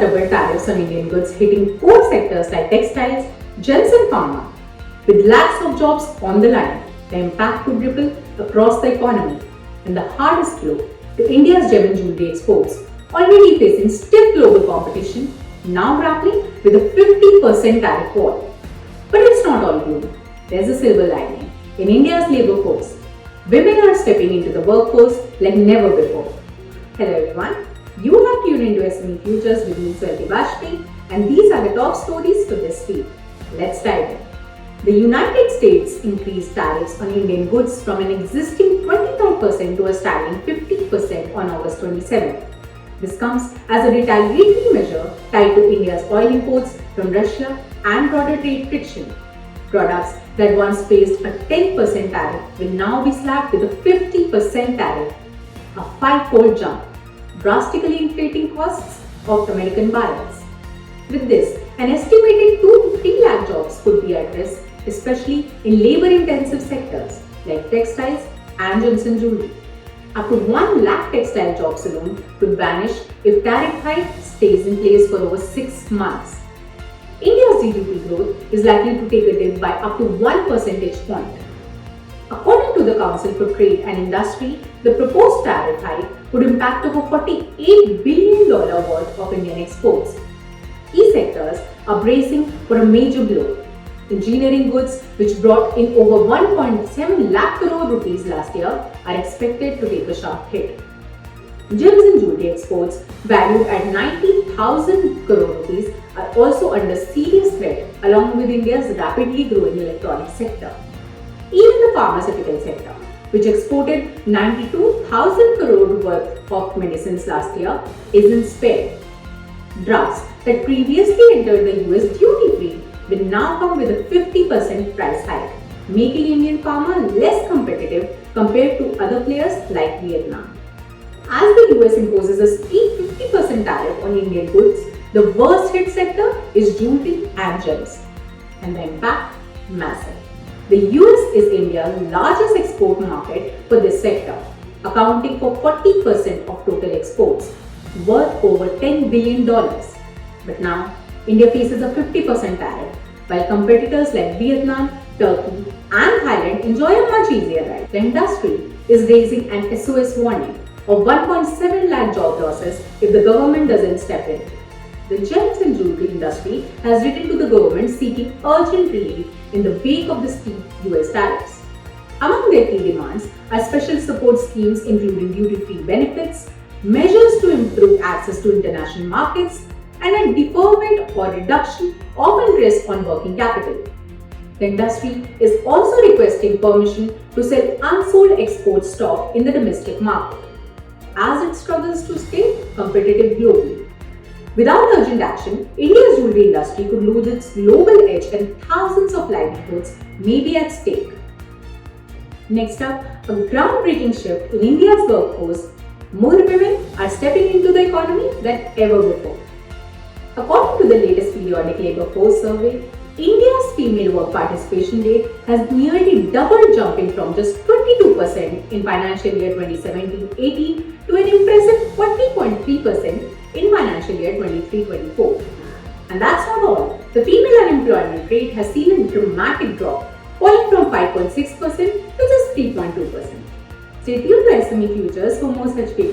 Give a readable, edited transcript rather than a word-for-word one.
doubled tariffs on Indian goods hitting core sectors like textiles, gems and pharma. With lakhs of jobs on the line, the impact could ripple across the economy. And the hardest blow to India's gem and jewellery exports, already facing stiff global competition, now grappling with a 50% tariff war. But it's not all gloom. There's a silver lining. In India's labour force, women are stepping into the workforce like never before. Hello everyone, you have tuned into SME Futures with me, Swati Bajpayee, and these are the top stories for this week. Let's dive in. The United States increased tariffs on Indian goods from an existing 25% to a staggering 50% on August 27. This comes as a retaliatory measure tied to India's oil imports from Russia and broader trade friction. Products that once faced a 10% tariff will now be slapped with a 50% tariff, a five-fold jump, drastically inflating costs of American buyers. With this, an estimated 2 to 3 lakh jobs could be at risk, especially in labour-intensive sectors like textiles and gems and jewellery. Up to 1 lakh textile jobs alone could vanish if tariff hike stays in place for over 6 months. India's GDP growth is likely to take a dip by up to 1 percentage point. According to the Council for Trade and Industry, the proposed tariff hike would impact over $48 billion worth of Indian exports. Key sectors are bracing for a major blow. Engineering goods, which brought in over 1.7 lakh crore rupees last year, are expected to take a sharp hit. Gems and jewellery exports, valued at 90,000 crore rupees, are also under serious threat along with India's rapidly growing electronics sector. Even the pharmaceutical sector, which exported 92,000 crore worth of medicines last year, isn't spared. Drugs that previously entered the U.S duty-free will now come with a 50% price hike, making Indian pharma less competitive compared to other players like Vietnam. As the US imposes a steep 50% tariff on Indian goods, the worst hit sector is jewellery and gems. And the impact? Massive. The US is India's largest export market for this sector, accounting for 40% of total exports, worth over $10 billion. But now, India faces a 50% tariff, while competitors like Vietnam, Turkey and Thailand enjoy a much easier ride. The industry is raising an SOS warning of 1.7 lakh job losses if the government doesn't step in. The gems and jewellery industry has written to the government seeking urgent relief in the wake of the steep US tariffs. Among their key demands are special support schemes including duty-free benefits, measures to improve access to international markets, and a deferment or reduction of interest on working capital. The industry is also requesting permission to sell unsold export stock in the domestic market, as it struggles to stay competitive globally. Without urgent action, India's jewellery industry could lose its global edge and thousands of livelihoods may be at stake. Next up, a groundbreaking shift in India's workforce. More women are stepping into the economy than ever before. According to the latest periodic labour force survey, India's female work participation rate has nearly doubled, jumping from just 22% in financial year 2017-18 to an impressive 40.3% in financial year 23-24. And that's not all. The female unemployment rate has seen a dramatic drop, falling from 5.6% to just 3.2%. Stay tuned to SME Futures for more such big